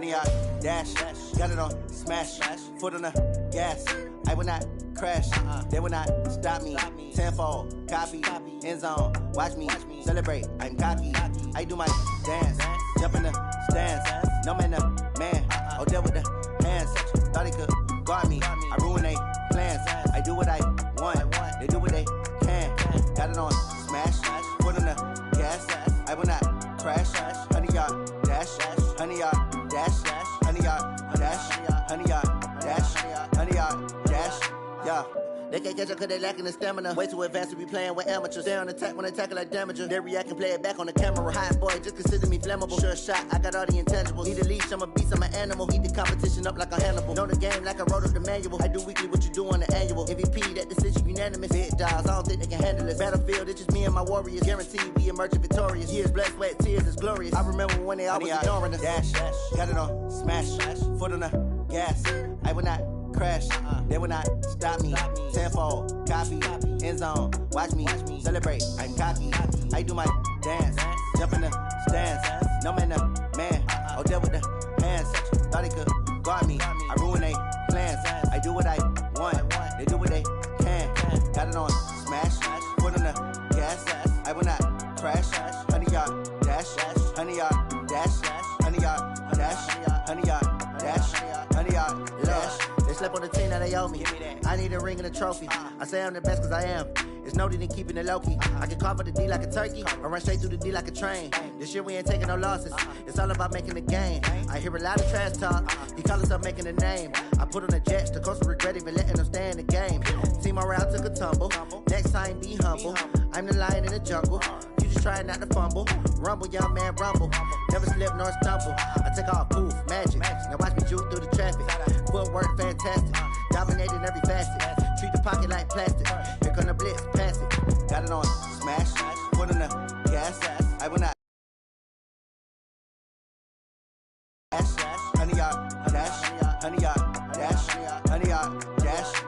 100-yard dash. Got it on smash. Foot on the gas. I will not crash. They will not stop me. Tenfold, copy, end zone. Watch me celebrate. I'm cocky. I do my dance. Jump in the stands. No man, the man. Oh, there with the hands. Thought he could guard me. I ruin they plans. I do what I want. They do what they can. Got it on smash. Foot on the gas. I will not crash. 100-yard dash. 100-yard dash. 100-yard dash. 100-yard dash. 100-yard dash. Yeah. They can't catch up cause they lacking the stamina. Way too advanced to be playing with amateurs. Stay on attack when they tackle like damager. They react and play it back on the camera. Hot boy, just consider me flammable. Sure shot, I got all the intangibles. Need a leash, I'm a beast, I'm an animal. Heat the competition up like a Hannibal. Know the game like I wrote up the manual. I do weekly what you do on the annual. MVP, that decision unanimous. Big dogs, I don't think they can handle it. Battlefield, it's just me and my warriors. Guaranteed we emerge victorious. Years, blood, sweat, tears, it's glorious. I remember when they always ignoring us. Dash, got it on smash. Foot on the gas. I will not crash. They will not stop me. Tenfold, copy, end zone. Watch me celebrate. I'm cocky. I do my dance. Jump in the stands. No man, the man. Oh, there with the hands. Thought he could guard me. I ruin they plans. I do what I want. They do what they can. Got it on smash. Foot on the gas. I will not crash. 100-yard dash. 100-yard dash. 100-yard dash. 100-yard dash. 100-yard dash. They slept on the team that they owe me. I need a ring and a trophy. I say I'm the best cause I am. It's noted in keeping it low-key. I can carve up the D like a turkey or run straight through the D like a train. This year we ain't taking no losses. It's all about making the game. I hear a lot of trash talk. He call himself making a name. I put on the Jets. The coach will regret even letting them stay in the game. Team morale took a tumble. Next time be humble. I'm the lion in the jungle. You just trying not to fumble. Rumble, young man, rumble. Never slip nor stumble. I take off, poof, magic. Now watch me juke through the traffic. Footwork fantastic. Dominating every facet. Treat the pocket like plastic. Here come the blitz, pass it. Got it on smash. Foot on the gas. I will not dash. 100-yard dash. 100-yard dash. 100-yard dash.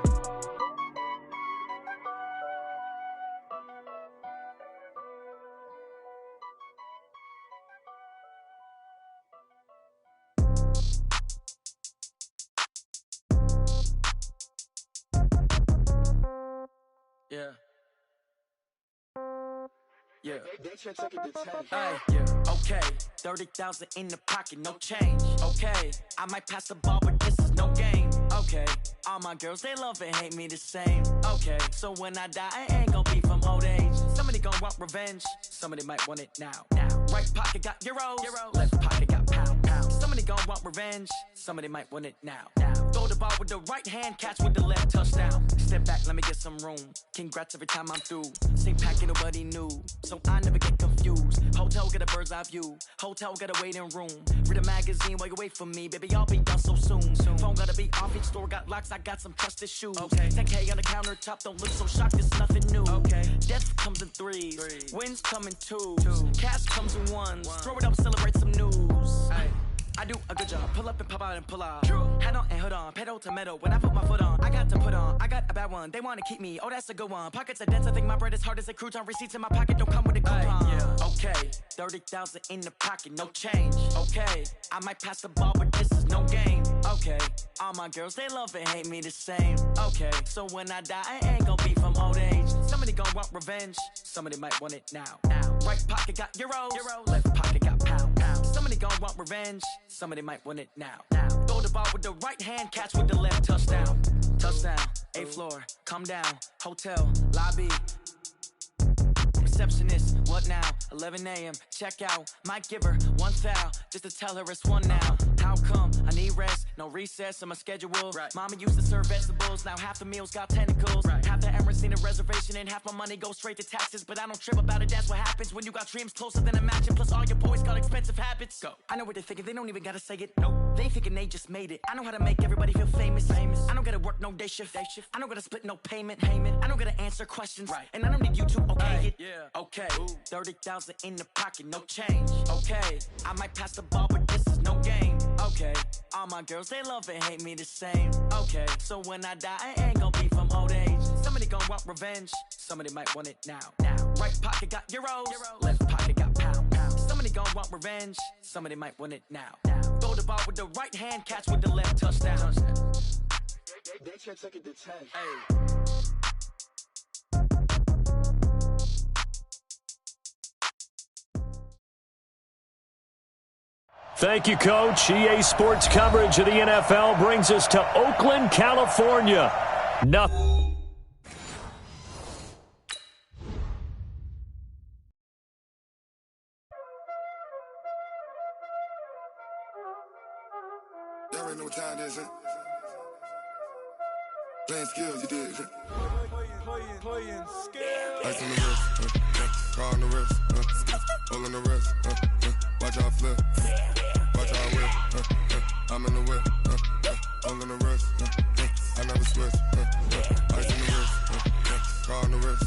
Yeah. Yeah. Hey, yeah. Okay. 30,000 in the pocket, no change. Okay. I might pass the ball, but this is no game. Okay. All my girls, they love and hate me the same. Okay. So when I die, I ain't gonna be from old age. Somebody gonna want revenge. Somebody might want it now. Right pocket got euros. Left pocket got pound. Somebody gonna want revenge. Somebody might want it now. Throw the ball with the right hand, catch with the left, touchdown. Step back, let me get some room. Congrats every time I'm through. Same packet, nobody knew, so I never get confused. Hotel get a bird's eye view. Hotel get a waiting room. Read a magazine while you wait for me, baby. I'll be done so soon. Phone gotta be off, each store got locks. I got some trusted shoes. Okay. 10K on the countertop, don't look so shocked. It's nothing new. Okay. Death comes in threes. Wins come in twos. Cash comes in ones. Throw it up, celebrate some news. Hey. I do a good job, pull up and pop out and pull off. Hat on and hood on, pedal to metal. When I put my foot on, I got to put on. I got a bad one, they wanna keep me. Oh, that's a good one. Pockets are dense, I think my bread is hard as a crouton. Receipts in my pocket don't come with a coupon. Yeah. Okay, 30,000 in the pocket, no change. Okay, I might pass the ball, but this is no game. Okay, all my girls, they love and hate me the same. Okay, so when I die, I ain't gonna be from old age. Somebody gonna want revenge, somebody might want it now. Right pocket got euros. Left pocket got pound. Somebody gonna want revenge, somebody might want it now. Throw the ball with the right hand, catch with the left, touchdown. Touchdown, 8th floor, come down, hotel, lobby. Receptionist, what now? 11 a.m., check out. Might give her one foul, just to tell her it's one now. How come? I need rest, no recess in my schedule. Right. Mama used to serve vegetables, now half the meals got tentacles. Right. Half the Emirates need a reservation and half my money goes straight to taxes. But I don't trip about it, that's what happens when you got dreams closer than a mansion. Plus all your boys got expensive habits. Go. I know what they're thinking, they don't even gotta say it. Nope. They thinking they just made it. I know how to make everybody feel famous. I don't gotta work no day shift. I don't gotta split no payment. I don't gotta answer questions. Right. And I don't need you to okay it. Yeah. Okay, 30,000 in the pocket, no change. Okay, I might pass the ball, but this is no game. Okay, all my girls, they love and hate me the same. Okay, so when I die, I ain't gonna be from old age. Somebody gonna want revenge, somebody might want it now. Right pocket got euros. Left pocket got pound. Somebody gonna want revenge, somebody might want it now. Throw the ball ball with the right hand, catch with the left, touchdown. They should take it to 10. Hey. Thank you, Coach. EA Sports coverage of the NFL brings us to Oakland, California. Nothing. Y'all already know what time it is, huh? Playing skills, you did. Playing skills. Ice on the wrist, car on the wrist, hole on the wrist, watch out flip, watch out whip, I'm in the whip, hole on the wrist, I never switch, ice on the wrist, car on the wrist,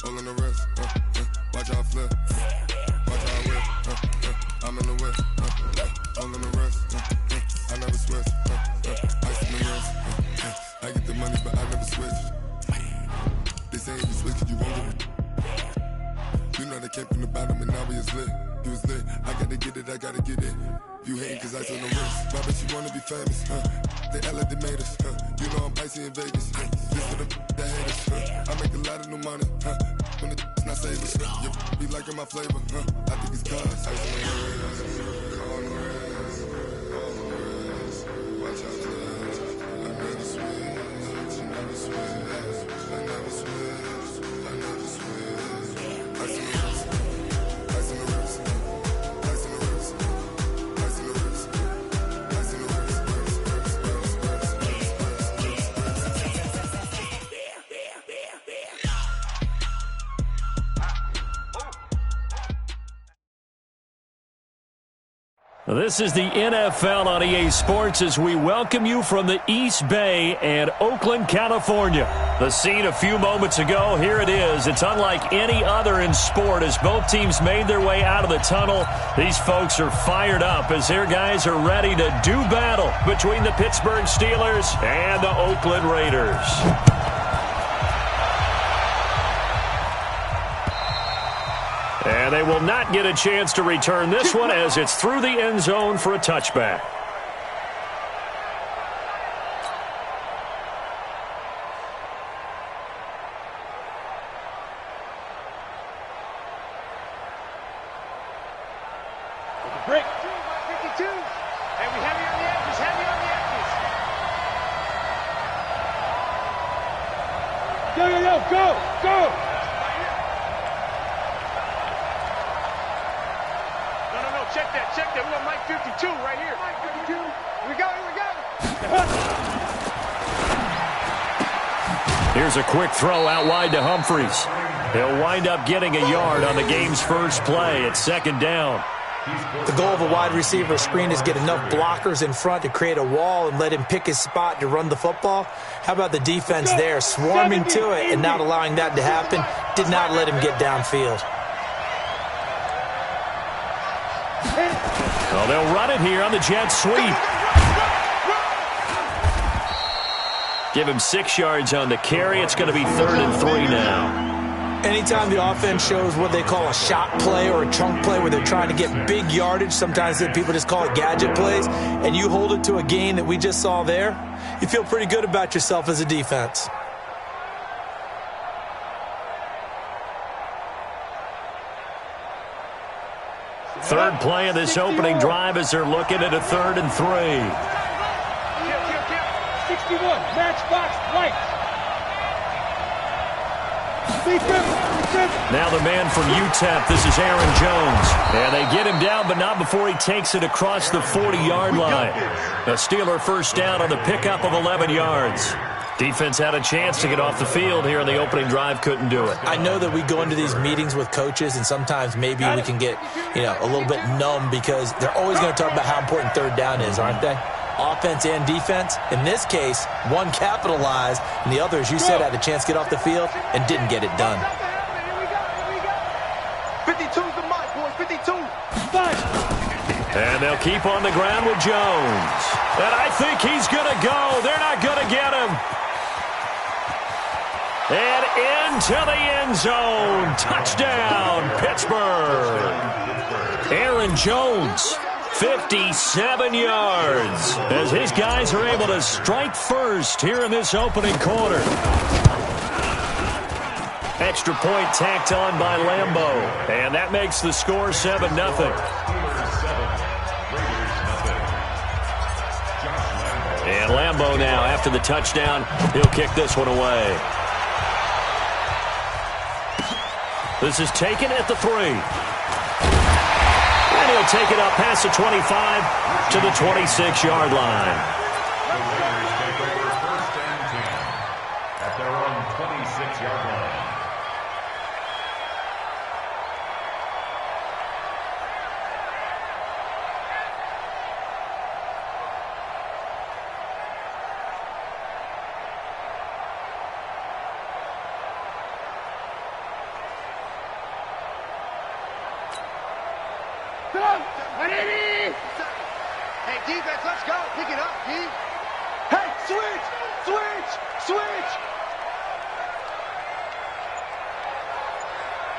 hole on the wrist, watch out flip, watch out whip, I'm in the whip, hole on the wrist, I never switch, ice on the wrist, I get the money but I never switch. They say if you switch it, you won't get it. You know they came from the bottom and now we is lit. You was lit, I gotta get it, I gotta get it. You hating cause I told no wrist. Why bet you wanna be famous, They act like they made us, You know I'm icy in Vegas, This for the that hate us, I make a lot of new money, When the not savers, You be liking my flavor, I think it's cause ice on the wrist, on the wrist, on the wrist. Watch out for this, I never switch, I never switch. I never switch, I never switch. Ice on the wrist, ice on the wrist, ice on the wrist, ice on the wrist, ice on the This is the NFL on EA Sports as we welcome you from the East Bay and Oakland, California. The scene a few moments ago, here it is. It's unlike any other in sport as both teams made their way out of the tunnel. These folks are fired up as their guys are ready to do battle between the Pittsburgh Steelers and the Oakland Raiders. And they will not get a chance to return this one as it's through the end zone for a touchback. Break. 52. Heavy on the edges. Heavy on the edges. Go. Check that. We got Mike 52 right here. Mike 52. We go. Here's a quick throw out wide to Humphries. He'll wind up getting a yard on the game's first play. It's second down. The goal of a wide receiver screen is get enough blockers in front to create a wall and let him pick his spot to run the football. How about the defense there, swarming to it and not allowing that to happen? Did not let him get downfield. Well, they'll run it here on the jet sweep. Give him 6 yards on the carry. It's going to be 3rd and 3 now. Anytime the offense shows what they call a shot play or a chunk play where they're trying to get big yardage, sometimes people just call it gadget plays, and you hold it to a gain that we just saw there, you feel pretty good about yourself as a defense. Third play of this opening drive as they're looking at a 3rd and 3. 61, matchbox, right. Now the man from UTEP, this is Aaron Jones. And they get him down, but not before he takes it across the 40-yard line. A Steeler first down on the pickup of 11 yards. Defense had a chance to get off the field here in the opening drive, couldn't do it. I know that we go into these meetings with coaches, and sometimes maybe we can get, a little bit numb because they're always going to talk about how important third down is, aren't they? Offense and defense. In this case, one capitalized, and the other, as you said, had a chance to get off the field and didn't get it done. 52's the mark, boys. 52. And they'll keep on the ground with Jones. And I think he's going to go. They're not going to get him. And into the end zone. Touchdown, Pittsburgh. Aaron Jones, 57 yards as his guys are able to strike first here in this opening quarter. Extra point tacked on by Lambo, and that makes the score 7-0. And Lambo now, after the touchdown, he'll kick this one away. This is taken at the 3. And he'll take it up past the 25 to the 26-yard line. The Raiders take over 1st and 10 at their own 26-yard line. Hey, defense, let's go. Pick it up, D. Hey, switch!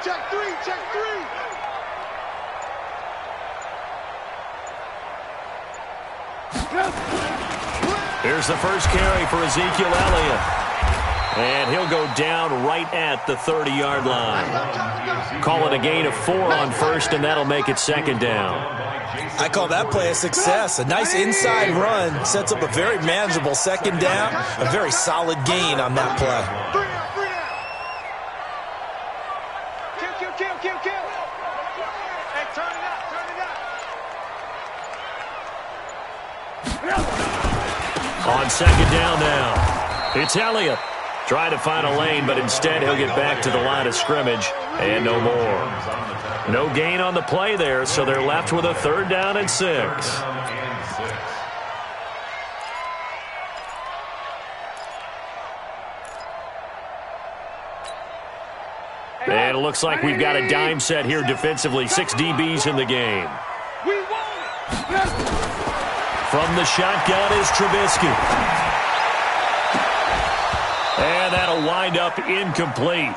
Check three! Here's the first carry for Ezekiel Elliott. And he'll go down right at the 30-yard line. Call it a gain of 4 on first, and that'll make it 2nd down. I call that play a success. A nice inside run sets up a very manageable 2nd down. A very solid gain on that play. Kill. Hey, turn it up. On 2nd down now, it's Elliott. Trying to find a lane, but instead he'll get back to the line of scrimmage and no more. No gain on the play there, so they're left with a 3rd down and 6. And it looks like we've got a dime set here defensively. 6 DBs in the game. From the shotgun is Trubisky. And that'll wind up incomplete.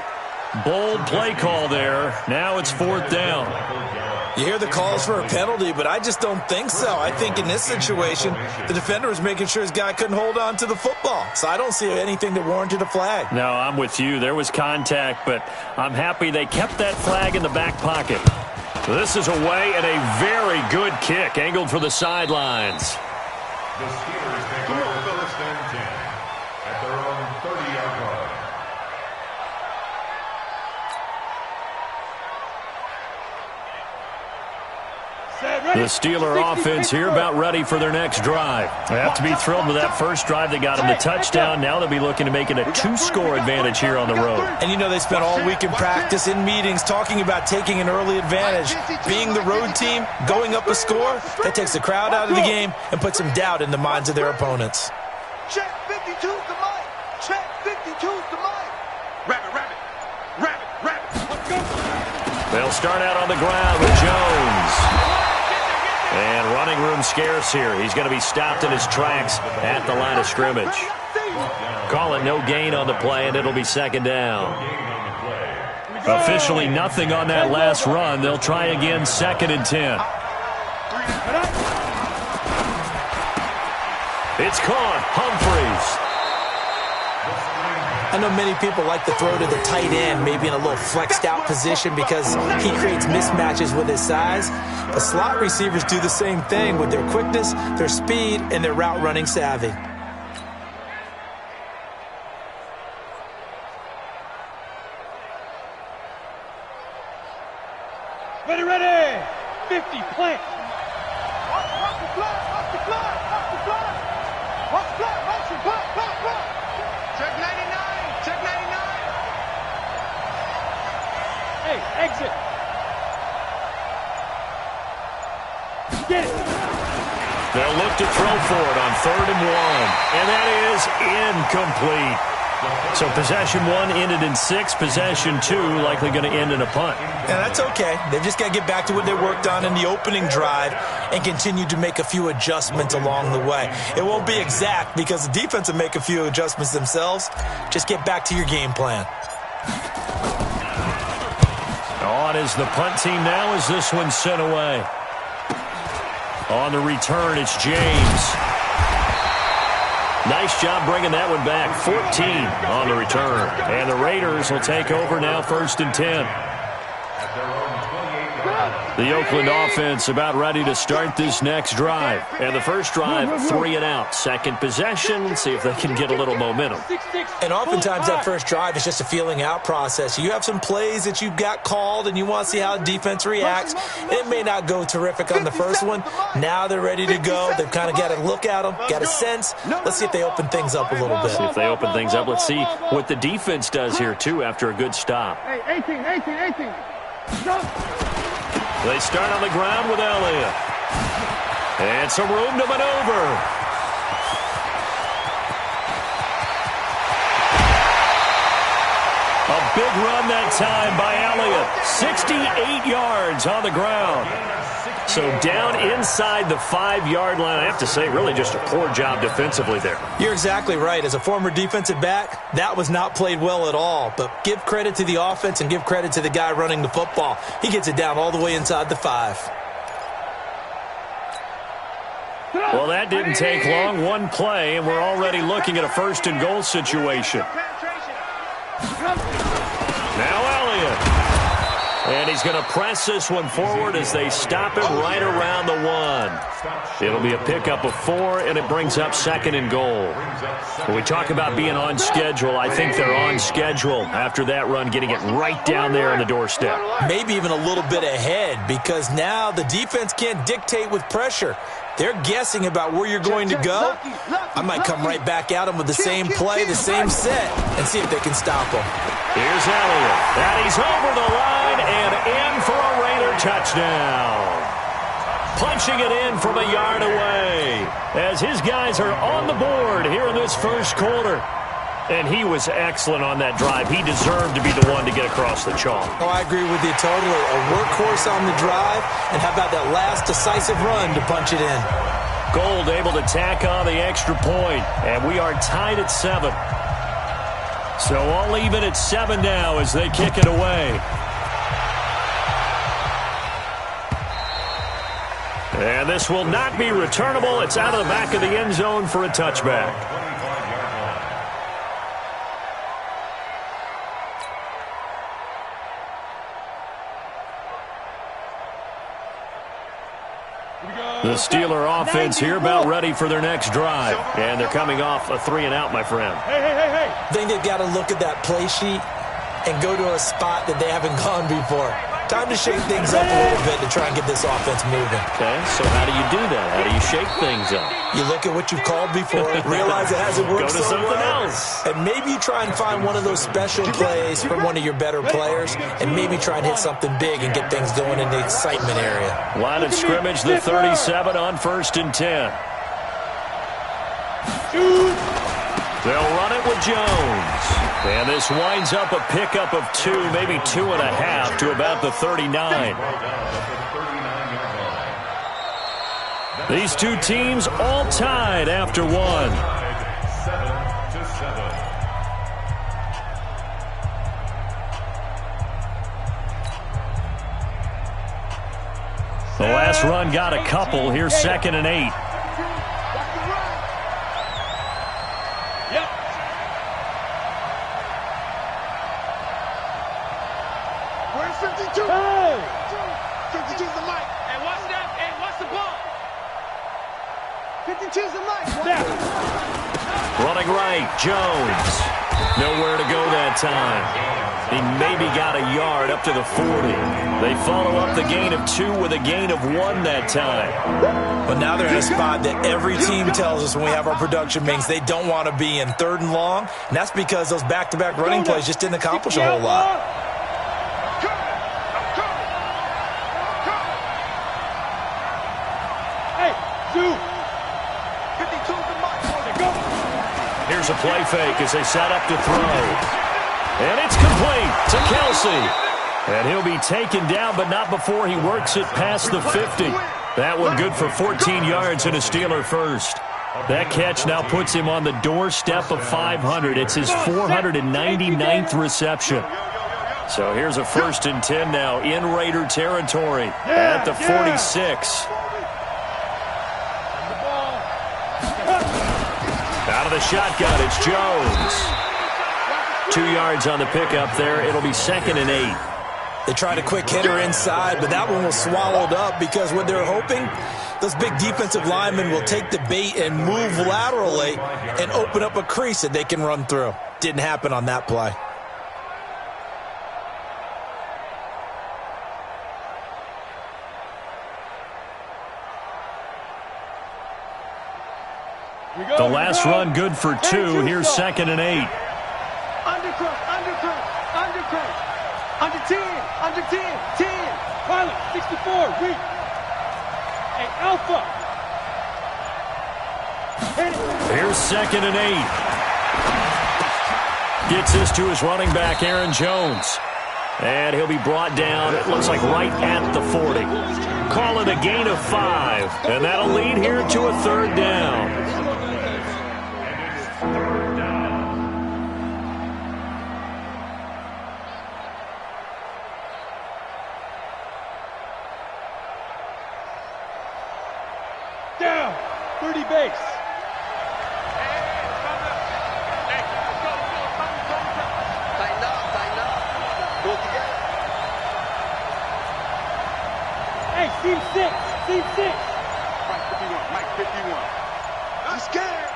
Bold play call there. Now it's 4th down. You hear the calls for a penalty, but I just don't think so. I think in this situation, the defender was making sure his guy couldn't hold on to the football. So I don't see anything that warranted a flag. No, I'm with you. There was contact, but I'm happy they kept that flag in the back pocket. This is away and a very good kick, angled for the sidelines. The Steelers take over 1st and 10 at their own 30-yard line. The Steeler offense here about ready for their next drive. They have to be thrilled with that first drive that got them the touchdown. Now they'll be looking to make it a 2-score advantage here on the road. And you know they spent all week in practice, in meetings, talking about taking an early advantage. Being the road team, going up a score, that takes the crowd out of the game and puts some doubt in the minds of their opponents. Check 52's the mic. Check 52's the mic. Rabbit. Let's go. They'll start out on the ground with Jones. And running room scarce here. He's going to be stopped in his tracks at the line of scrimmage. Call it no gain on the play, and it'll be 2nd down. Officially nothing on that last run. They'll try again 2nd and 10. It's caught. Humphreys. I know many people like to throw to the tight end, maybe in a little flexed out position because he creates mismatches with his size. But slot receivers do the same thing with their quickness, their speed, and their route running savvy. Ready. 50, plant. Watch the fly. Check 99. Hey, exit. Get it. They'll look to throw for it on 3rd and 1. And that is incomplete. So possession 1 ended in 6. Possession 2 likely going to end in a punt. Yeah, that's okay. They've just got to get back to what they worked on in the opening drive and continue to make a few adjustments along the way. It won't be exact because the defense will make a few adjustments themselves. Just get back to your game plan. On is the punt team now as this one's sent away. On the return, it's James. Nice job bringing that one back. 14 on the return. And the Raiders will take over now, 1st and 10. The Oakland offense about ready to start this next drive. And the first drive, 3 and out. Second possession, see if they can get a little momentum. And oftentimes that first drive is just a feeling out process. You have some plays that you've got called and you want to see how the defense reacts. It may not go terrific on the first one. Now they're ready to go. They've kind of got to look at them, got a sense. Let's see if they open things up a little bit. See if they open things up. Let's see what the defense does here, too, after a good stop. Hey, 18. Jump. They start on the ground with Elliott. And some room to maneuver. A big run that time by Elliott. 68 yards on the ground. So down inside the 5-yard line. I have to say, really just a poor job defensively there. You're exactly right. As a former defensive back, that was not played well at all. But give credit to the offense and give credit to the guy running the football. He gets it down all the way inside the 5. Well, that didn't take long. One play, and we're already looking at a 1st and goal situation. Now Elliott. And he's going to press this one forward as they stop it right around the 1. It'll be a pickup of 4, and it brings up 2nd and goal. When we talk about being on schedule, I think they're on schedule after that run, getting it right down there on the doorstep. Maybe even a little bit ahead, because now the defense can't dictate with pressure. They're guessing about where you're going to go. I might come right back at them with the same play, the same set, and see if they can stop them. Here's Elliott. And he's over the line and in for a Raider touchdown. Punching it in from a yard away as his guys are on the board here in this first quarter. And he was excellent on that drive. He deserved to be the one to get across the chalk. Oh, I agree with you totally. A workhorse on the drive, and how about that last decisive run to punch it in? Gold able to tack on the extra point, and we are tied at 7. So all even at 7 now as they kick it away. And this will not be returnable. It's out of the back of the end zone for a touchback. The Steeler offense here about ready for their next drive. And they're coming off a 3 and out, my friend. Hey. I think they've got to look at that play sheet and go to a spot that they haven't gone before. Time to shake things up a little bit to try and get this offense moving. Okay, so how do you do that? How do you shake things up? You look at what you've called before, realize it hasn't worked so well. Go to something else. And maybe you try and find one of those special plays from one of your better players, and maybe try and hit something big and get things going in the excitement area. Line of scrimmage, the 37 on 1st and 10. They'll run it with Jones. And this winds up a pickup of 2, maybe 2.5 to about the 39. These two teams all tied after 1. 7-7. The last run got a couple. Here's 2nd and 8. Where's 52? Hey! 52's the mic. Hey, what's that? Hey, what's the ball? 52's the mic. Running right, Jones. Nowhere to go that time. He maybe got a yard up to the 40. They follow up the gain of 2 with a gain of 1 that time. But now they're in a spot that every team tells us when we have our production meetings they don't want to be in, 3rd and long. And that's because those back-to-back running plays just didn't accomplish a whole lot. Here's a play fake as they set up to throw. And it's complete to Kelsey. And he'll be taken down, but not before he works it past the 50. That one good for 14 yards and a Steeler first. That catch now puts him on the doorstep of 500. It's his 499th reception. So here's a 1st and 10 now in Raider territory at the 46. Out of the shotgun, it's Jones. 2 yards on the pickup there. It'll be 2nd and 8. They tried a quick hitter inside, but that one was swallowed up because what they're hoping, those big defensive linemen will take the bait and move laterally and open up a crease that they can run through. Didn't happen on that play. The last run good for 2. Here's 2nd and 8. Undercut. Under 10. 10. Pilot, 64. Read. Hey, Alpha. Here's 2nd and 8. Gets this to his running back, Aaron Jones. And he'll be brought down, it looks like right at the 40. Call it a gain of 5. And that'll lead here to a 3rd down. Down. 30 base. Tighten up. Go together. Hey, seam 6. Mike 51. I'm scared.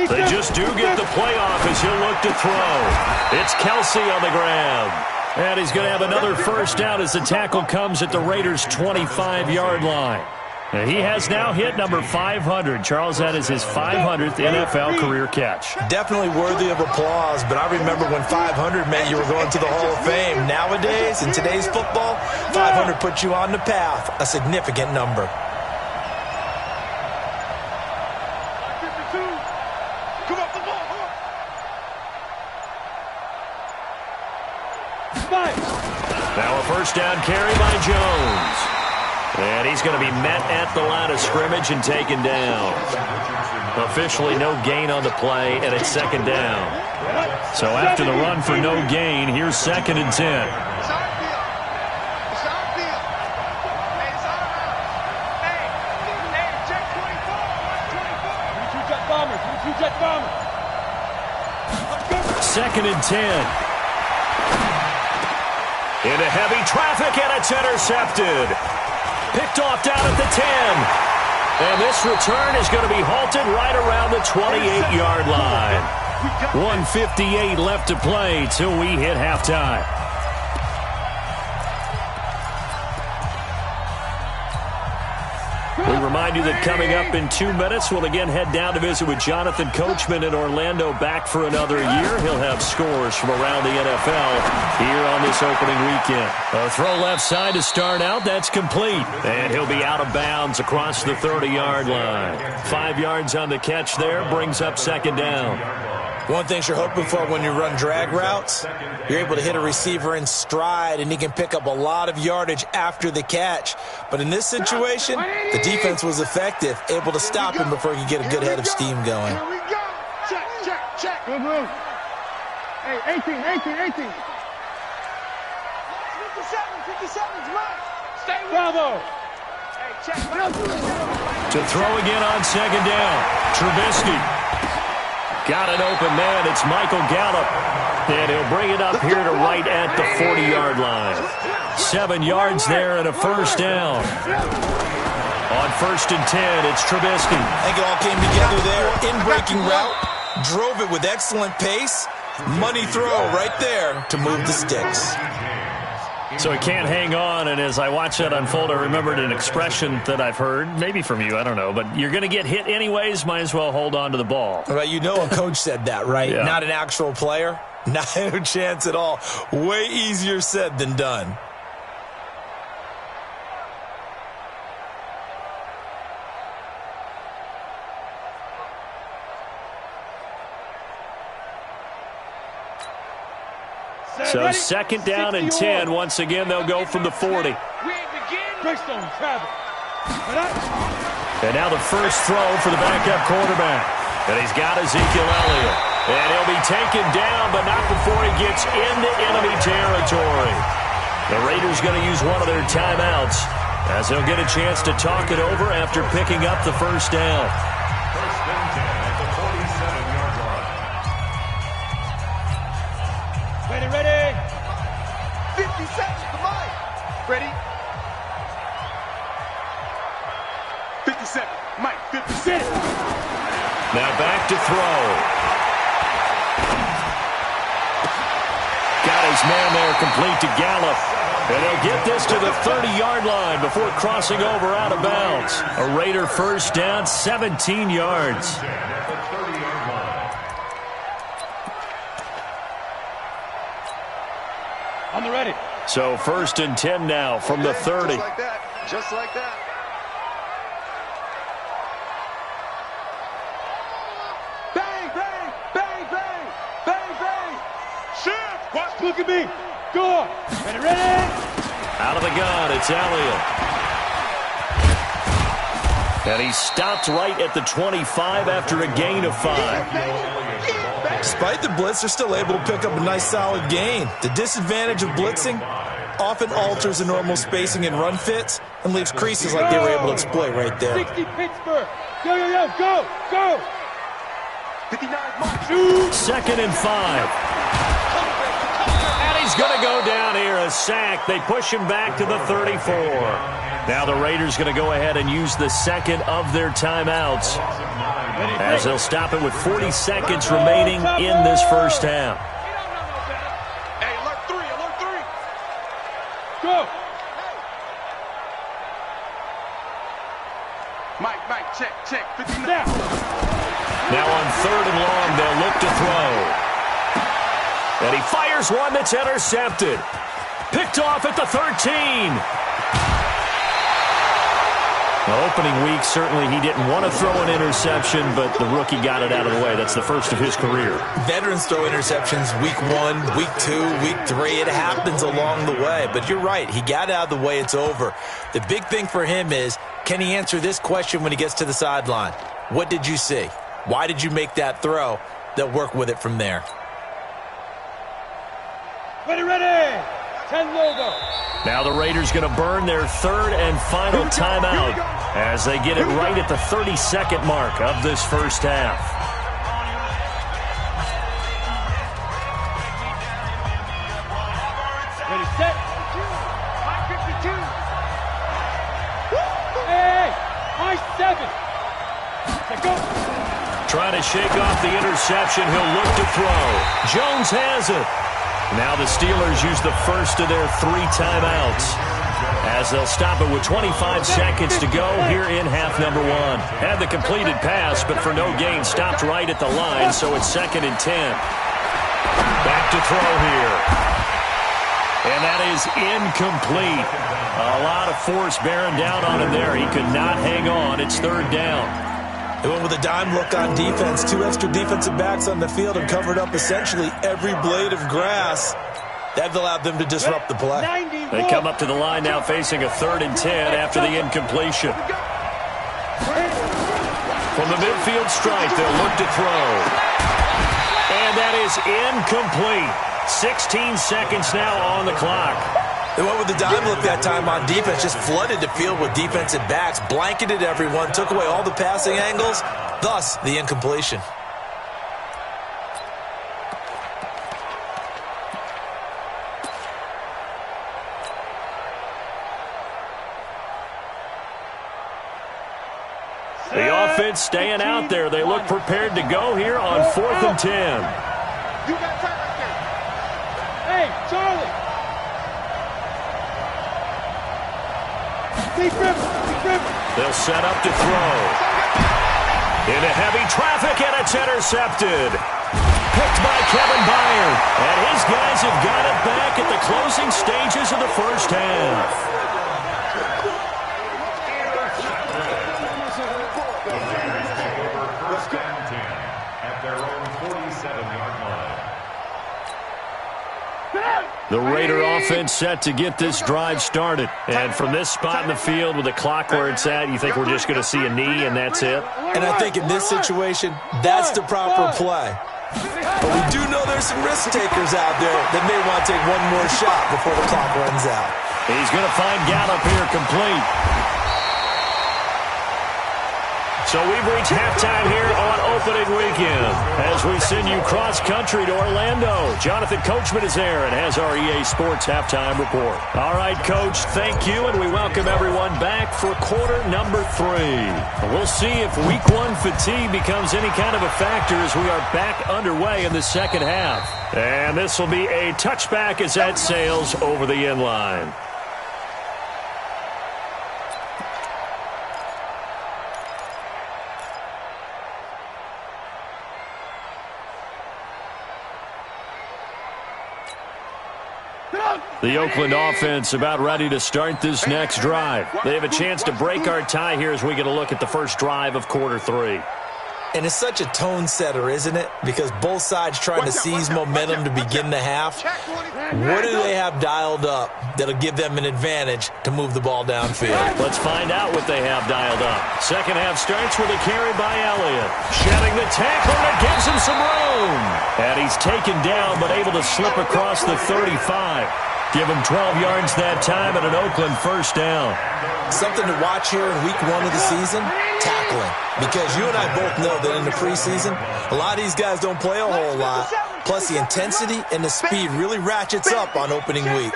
They just do get the playoff as he'll look to throw. It's Kelsey on the ground. And he's going to have another first down as the tackle comes at the Raiders' 25-yard line. And he has now hit number 500. Charles, that is his 500th NFL career catch. Definitely worthy of applause, but I remember when 500 meant you were going to the Hall of Fame. Nowadays, in today's football, 500 puts you on the path, a significant number. Now a first down carry by Jones. And he's going to be met at the line of scrimmage and taken down. Officially no gain on the play, and it's 2nd down. So after the run for no gain, here's 2nd and 10. Second and 10. Into heavy traffic, and it's intercepted. Picked off down at the 10. And this return is going to be halted right around the 28-yard line. 1:58 left to play till we hit halftime. We remind you that coming up in 2 minutes, we'll again head down to visit with Jonathan Coachman in Orlando, back for another year. He'll have scores from around the NFL here on this opening weekend. A throw left side to start out. That's complete. And he'll be out of bounds across the 30-yard line. 5 yards on the catch there, brings up 2nd down. One thing you're hoping for when you run drag routes, you're able to hit a receiver in stride, and he can pick up a lot of yardage after the catch. But in this situation, the defense was effective, able to stop him before he could get a good head of steam going. Here we go. Check. Good move. Hey, 18. 57's mine. Stay with Bravo. Hey, check. To throw again on 2nd down. Trubisky. Got an open man. It's Michael Gallup. And he'll bring it up here to right at the 40-yard line. 7 yards there and a first down. On 1st and 10, it's Trubisky. I think it all came together there. In-breaking route. Drove it with excellent pace. Money throw right there to move the sticks. So he can't hang on, and as I watch that unfold, I remembered an expression that I've heard, maybe from you, I don't know, but you're going to get hit anyways, might as well hold on to the ball. Well, you know a coach said that, right? Yeah. Not an actual player? No chance at all. Way easier said than done. So 2nd down and 10. Once again, they'll go from the 40. And now the first throw for the backup quarterback. And he's got Ezekiel Elliott. And he'll be taken down, but not before he gets into enemy territory. The Raiders going to use one of their timeouts as he'll get a chance to talk it over after picking up the first down. First and 10 at the 47-yard line. Ready. 50 seconds to Mike. Ready? 50 seconds. Mike, 50 seconds. Now back to throw. Got his man there, complete to Gallup. And he'll get this to the 30-yard line before crossing over out of bounds. A Raider first down, 17 yards. On the ready. So first and 10 now from the 30. Just like that. Just like that. Bang, bang, bang, bang, bang, bang. Shift. Watch. Look at me. Go on. Ready. Out of the gun, it's Elliott. And he stopped right at the 25 after a gain of 5. Despite the blitz, they're still able to pick up a nice solid gain. The disadvantage of blitzing often alters the normal spacing and run fits and leaves creases like they were able to exploit right there. 60 Pittsburgh. Go. 59 Mike. Second and 5. And he's going to go down here, a sack. They push him back to the 34. Now the Raiders going to go ahead and use the second of their timeouts, as they'll stop it with 40 seconds remaining in this first half. Hey, alert 3, alert 3. Go. Mike, check. 59. Now on third and long, they'll look to throw. And he fires one that's intercepted. Picked off at the 13. The opening week, certainly he didn't want to throw an interception, but the rookie got it out of the way. That's the first of his career. Veterans throw interceptions week 1, week 2, week 3. It happens along the way. But you're right. He got out of the way. It's over. The big thing for him is, can he answer this question when he gets to the sideline? What did you see? Why did you make that throw? They'll work with it from there. Ready. 10 logo. Now the Raiders going to burn their third and final timeout as they get it right at the 32nd mark of this first half. Ready, set. High 52. Hey, high 7. Go. Trying to shake off the interception. He'll look to throw. Jones has it. Now the Steelers use the first of their 3 timeouts, as they'll stop it with 25 seconds to go here in half number 1. Had the completed pass, but for no gain, stopped right at the line, so it's second and 10. Back to throw here. And that is incomplete. A lot of force bearing down on him there. He could not hang on. It's third down. They went with a dime look on defense. 2 extra defensive backs on the field and covered up essentially every blade of grass. That allowed them to disrupt the play. They come up to the line now facing a third and 10 after the incompletion. From the midfield stripe, they'll look to throw. And that is incomplete. 16 seconds now on the clock. They went with the dime look that time on defense, just flooded the field with defensive backs, blanketed everyone, took away all the passing angles, thus the incompletion. The offense staying out there. They look prepared to go here on 4th and 10. You got time right there. Hey, Charlie. Deep river. They'll set up to throw. Into heavy traffic, and it's intercepted. Picked by Kevin Byard. And his guys have got it back at the closing stages of the first half. First and 10 at their own 47-yard line. The Raider offense set to get this drive started. And from this spot in the field with the clock where it's at, you think we're just going to see a knee and that's it? And I think in this situation, that's the proper play. But we do know there's some risk takers out there that may want to take one more shot before the clock runs out. He's going to find Gallup here complete. So we've reached halftime here on opening weekend as we send you cross-country to Orlando. Jonathan Coachman is there and has our EA Sports halftime report. All right, Coach, thank you, and we welcome everyone back for quarter number 3. We'll see if week 1 fatigue becomes any kind of a factor as we are back underway in the second half. And this will be a touchback as that sails over the end line. The Oakland offense about ready to start this next drive. They have a chance to break our tie here as we get a look at the first drive of quarter 3. And it's such a tone setter, isn't it? Because both sides trying to seize momentum to begin the half. What do they have dialed up that'll give them an advantage to move the ball downfield? Let's find out what they have dialed up. Second half starts with a carry by Elliott. Shedding the tackle, and it gives him some room. And he's taken down, but able to slip across the 35. Give him 12 yards that time and an Oakland first down. Something to watch here in week 1 of the season, tackling. Because you and I both know that in the preseason, a lot of these guys don't play a whole lot. Plus the intensity and the speed really ratchets up on opening week.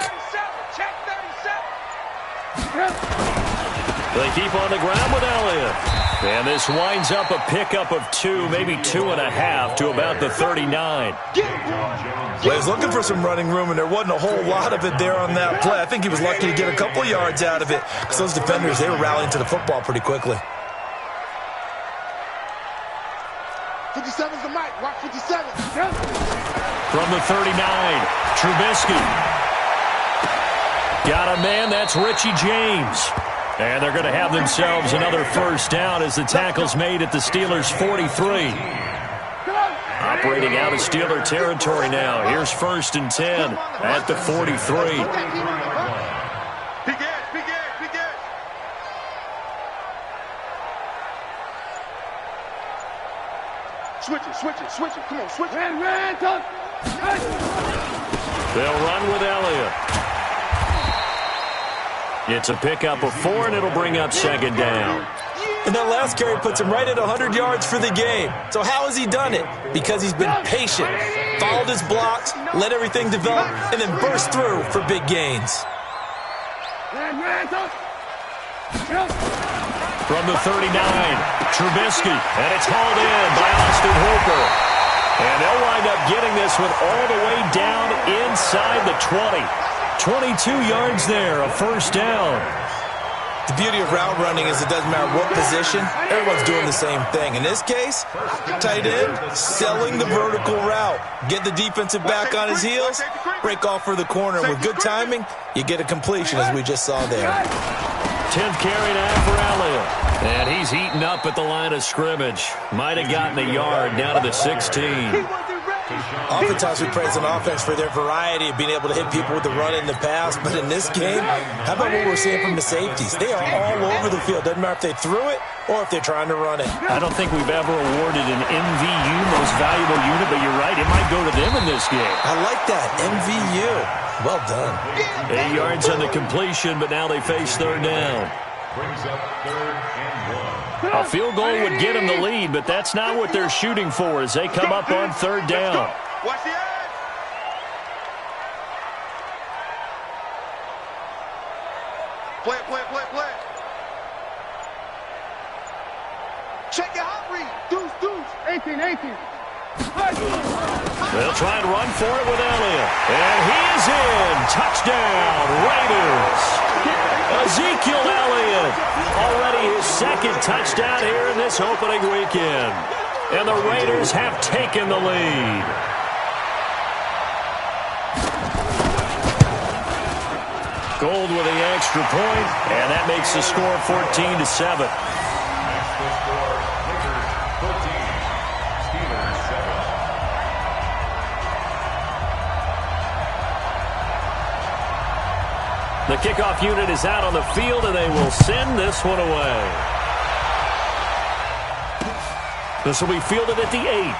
They keep on the ground with Elliott. And this winds up a pickup of 2, maybe 2.5 to about the 39. Well, he was looking for some running room, and there wasn't a whole lot of it there on that play. I think he was lucky to get a couple yards out of it because those defenders, they were rallying to the football pretty quickly. 57's the mic. Watch 57. From the 39, Trubisky. Got a man, that's Richie James. And they're going to have themselves another first down as the tackle's made at the Steelers' 43. Operating out of Steeler territory now. Here's 1st and 10 at the 43. Switch it. Come on, switch it. They'll run with Elliott. It's a pickup of 4, and it'll bring up second down. And that last carry puts him right at 100 yards for the game. So how has he done it? Because he's been patient, followed his blocks, let everything develop, and then burst through for big gains. From the 39, Trubisky, and it's hauled in by Austin Hooper. And they'll wind up getting this one all the way down inside the 20. 22 yards there, a first down. The beauty of route running is it doesn't matter what position, everyone's doing the same thing. In this case, tight end, selling the vertical route. Get the defensive back on his heels, break off for the corner. And with good timing, you get a completion as we just saw there. 10th carry now for Elliott. And he's eaten up at the line of scrimmage. Might have gotten a yard down to the 16. Oftentimes we praise an offense for their variety of being able to hit people with the run in the pass, but in this game, how about what we're seeing from the safeties? They are all over the field. Doesn't matter if they threw it or if they're trying to run it. I don't think we've ever awarded an MVU, most valuable unit, but you're right, it might go to them in this game. I like that, MVU. Well done. 8 yards on the completion, but now they face third down. Brings up 3rd and 1. A field goal would get them the lead, but that's not what they're shooting for as they come up on third down. Watch the edge. Play. Check your hot read. Deuce. 18. They'll try and run for it with Elliott. And he is in. Touchdown, Raiders. Ezekiel Elliott, already his second touchdown here in this opening weekend. And the Raiders have taken the lead. Gold with the extra point, and that makes the score 14-7. The kickoff unit is out on the field, and they will send this one away. This will be fielded at the 8.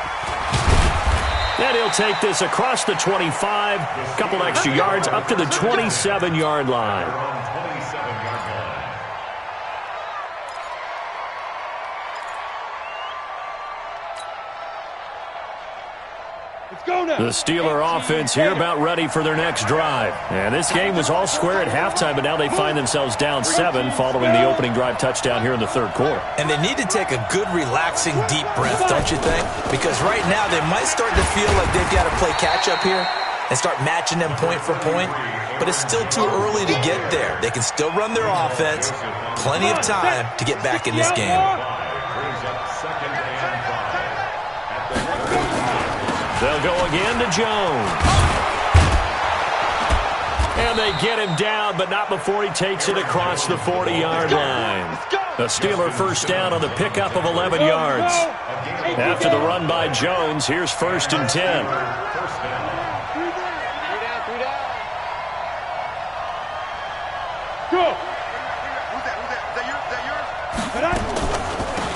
And he'll take this across the 25, a couple extra yards up to the 27-yard line. The Steeler offense here about ready for their next drive. And this game was all square at halftime, but now they find themselves down 7 following the opening drive touchdown here in the third quarter. And they need to take a good, relaxing, deep breath, don't you think? Because right now they might start to feel like they've got to play catch-up here and start matching them point for point. But it's still too early to get there. They can still run their offense. Plenty of time to get back in this game. They'll go again to Jones. And they get him down, but not before he takes it across the 40-yard line. The Steeler first down on the pickup of 11 yards. After the run by Jones, here's 1st and 10.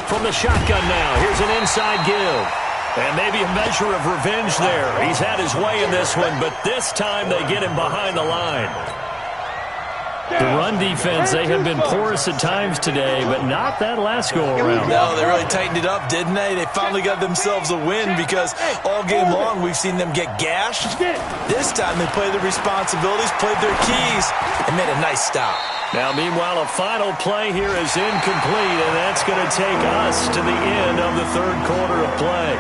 From the shotgun now, here's an inside give. And maybe a measure of revenge there. He's had his way in this one, but this time they get him behind the line. The run defense, they have been porous at times today, but not that last go-around. No, they really tightened it up, didn't they? They finally got themselves a win because all game long we've seen them get gashed. This time they played their responsibilities, played their keys, and made a nice stop. Now, meanwhile, a final play here is incomplete, and that's going to take us to the end of the third quarter of play.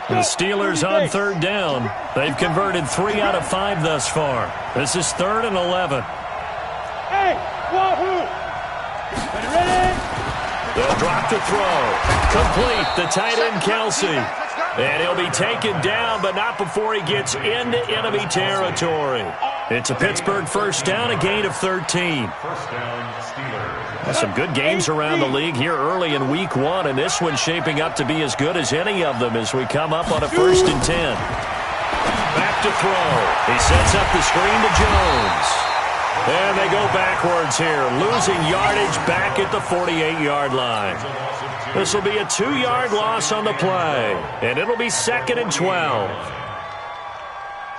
The Steelers on third down. They've converted 3 out of 5 thus far. This is 3rd and 11. Hey, wahoo! Ready? They'll drop the throw. Complete, the tight end Kelsey. And he'll be taken down, but not before he gets into enemy territory. It's a Pittsburgh first down, a gain of 13. First down, Steelers. Some good games around the league here early in week 1, and this one's shaping up to be as good as any of them as we come up on a 1st and 10. Back to throw. He sets up the screen to Jones. And they go backwards here, losing yardage back at the 48-yard line. This will be a 2-yard loss on the play, and it'll be 2nd and 12.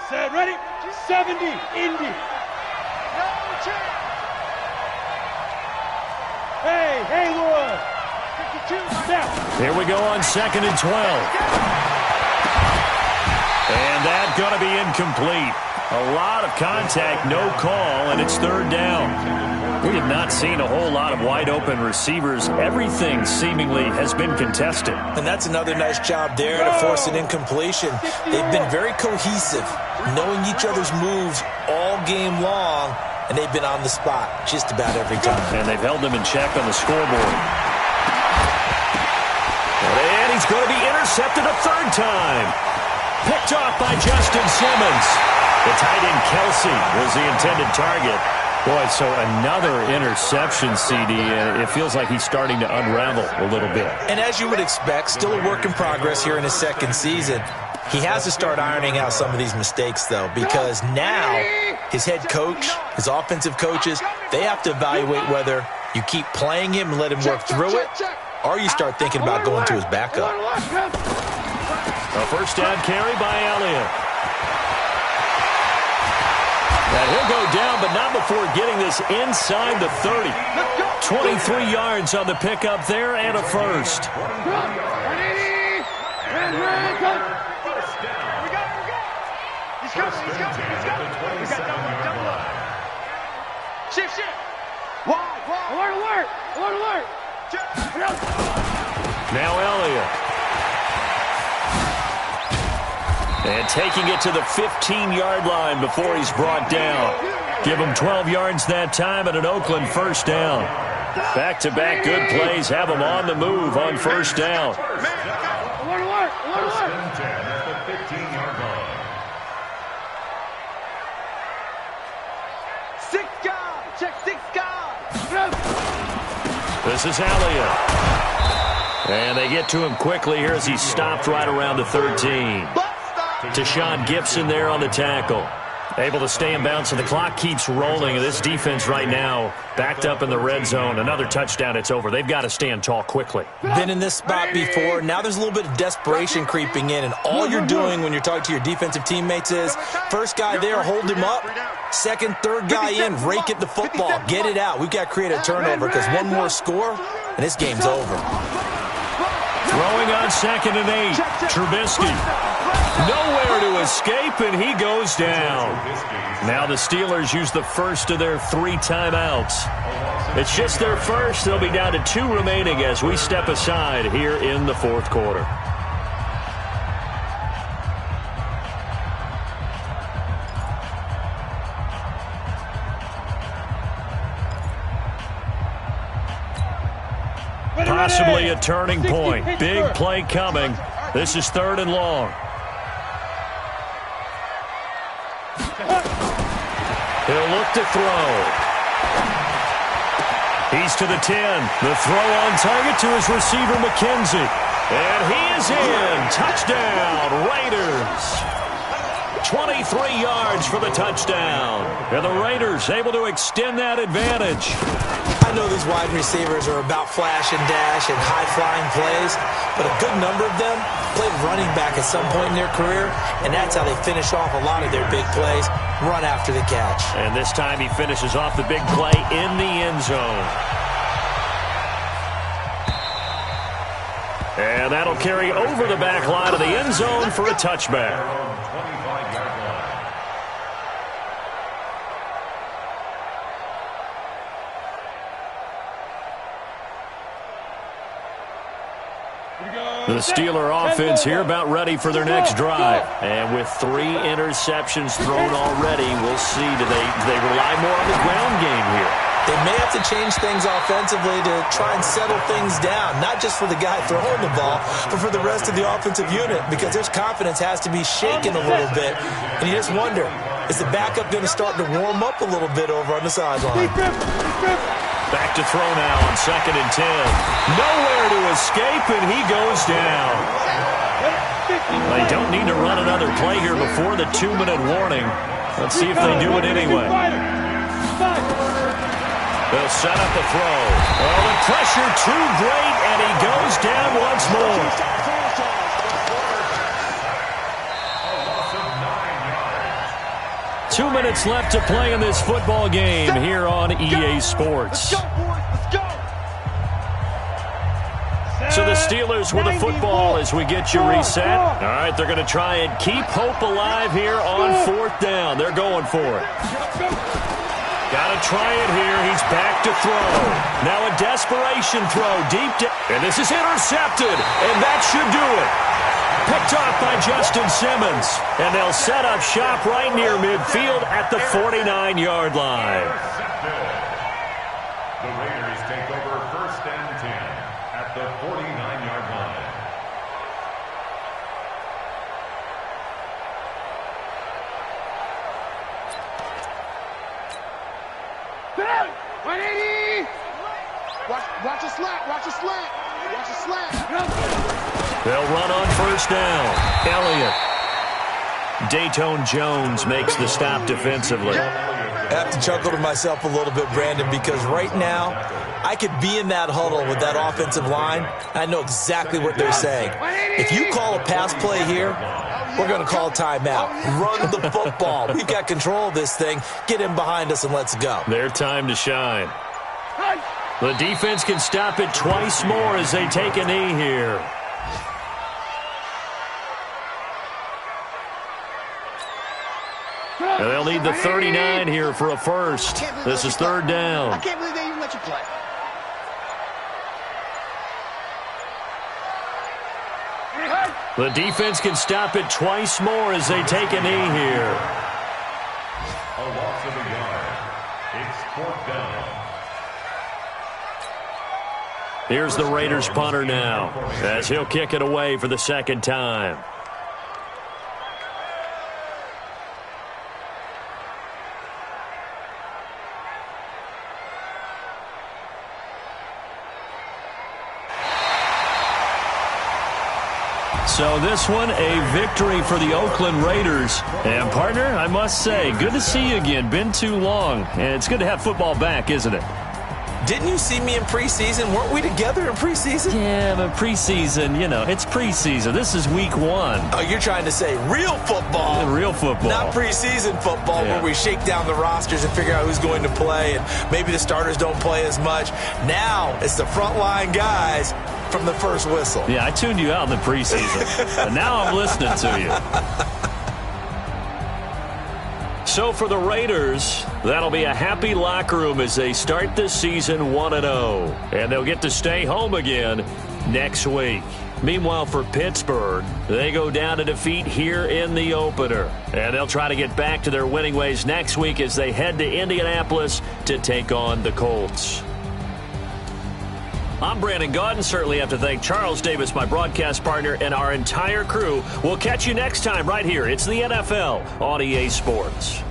Set, ready? 70, Indy. Hey, Haywood. 52, step. Here we go on 2nd and 12. And that's going to be incomplete. A lot of contact, no call, and it's 3rd down. We have not seen a whole lot of wide-open receivers. Everything seemingly has been contested. And that's another nice job there to force an incompletion. They've been very cohesive, knowing each other's moves all game long, and they've been on the spot just about every time. And they've held them in check on the scoreboard. And he's going to be intercepted a 3rd time. Picked off by Justin Simmons. The tight end Kelsey was the intended target. Boy, so another interception, CD. It feels like he's starting to unravel a little bit. And as you would expect, still a work in progress here in his 2nd season. He has to start ironing out some of these mistakes, though, because now his head coach, his offensive coaches, they have to evaluate whether you keep playing him and let him work through it, or you start thinking about going to his backup. A first down carry by Elliott. And he'll go down, but not before getting this inside the 30. 23 yards on the pickup there and a first. Shift. Alert. Now Elliott. And taking it to the 15-yard line before he's brought down. Give him 12 yards that time and an Oakland first down. Back-to-back good plays have him on the move on first down. Alert. First and 10 at the 15-yard line. 6 guys. Check 6 guys. This is Elliott. And they get to him quickly here as he's stopped right around the 13. Tashawn Gibson there on the tackle. Able to stay in bounds, so the clock keeps rolling. And this defense right now backed up in the red zone. Another touchdown, it's over. They've got to stand tall quickly. Been in this spot before. Now there's a little bit of desperation creeping in, and all you're doing when you're talking to your defensive teammates is first guy there, hold him up. Second, third guy in, rake at the football. Get it out. We've got to create a turnover because one more score, and this game's over. Throwing on 2nd and 8. Trubisky. Nowhere to escape, and he goes down. Now the Steelers use the first of their 3 timeouts. It's just their first. They'll be down to 2 remaining as we step aside here in the 4th quarter. Possibly a turning point. Big play coming. This is 3rd and long. He'll look to throw. He's to the 10. The throw on target to his receiver, McKenzie. And he is in. Touchdown, Raiders. 23 yards for the touchdown. And the Raiders able to extend that advantage. I know these wide receivers are about flash and dash and high-flying plays, but a good number of them played running back at some point in their career, and that's how they finish off a lot of their big plays, run after the catch. And this time he finishes off the big play in the end zone. And that'll carry over the back line of the end zone for a touchback. The Steeler offense here about ready for their next drive. And with 3 interceptions thrown already, we'll see. Do they rely more on the ground game here? They may have to change things offensively to try and settle things down, not just for the guy throwing the ball, but for the rest of the offensive unit, because their confidence has to be shaken a little bit. And you just wonder, is the backup going to start to warm up a little bit over on the sideline? Back to throw now on 2nd and 10. Nowhere to escape, and he goes down. They don't need to run another play here before the 2-minute warning. Let's see if they do it anyway. They'll set up the throw. Oh, the pressure too great, and he goes down once more. Two minutes left to play in this football game here on EA Sports. So the Steelers with the football as we get you reset. All right, they're going to try and keep hope alive here on 4th down. They're going for it. Got to try it here. He's back to throw. Now a desperation throw deep down. And this is intercepted, and that should do it. Picked off by Justin Simmons. And they'll set up shop right near midfield at the 49-yard line. The Raiders take over 1st and 10 at the 49-yard line. Watch a slant. Watch a slant. Watch a slant. They'll run on 1st down. Elliott. Dayton Jones makes the stop defensively. I have to chuckle to myself a little bit, Brandon, because right now I could be in that huddle with that offensive line. I know exactly what they're saying. If you call a pass play here, we're going to call timeout. Run the football. We've got control of this thing. Get in behind us and let's go. Their time to shine. The defense can stop it twice more as they take a knee here. And they'll need the 39 here for a first. This is 3rd down. I can't believe they even let you play. The defense can stop it twice more as they take a knee here. A loss of a yard. It's 4th down. Here's the Raiders punter now as he'll kick it away for the 2nd time. So this one, a victory for the Oakland Raiders. And, partner, I must say, good to see you again. Been too long. And it's good to have football back, isn't it? Didn't you see me in preseason? Weren't we together in preseason? Yeah, but preseason, it's preseason. This is week 1. Oh, you're trying to say real football. Real football. Not preseason football where we shake down the rosters and figure out who's going to play, and maybe the starters don't play as much. Now it's the frontline guys from the first whistle. Yeah, I tuned you out in the preseason. But now I'm listening to you. So for the Raiders, that'll be a happy locker room as they start this season 1-0. And they'll get to stay home again next week. Meanwhile, for Pittsburgh, they go down to defeat here in the opener. And they'll try to get back to their winning ways next week as they head to Indianapolis to take on the Colts. I'm Brandon Gaudin. Certainly have to thank Charles Davis, my broadcast partner, and our entire crew. We'll catch you next time right here. It's the NFL on EA Sports.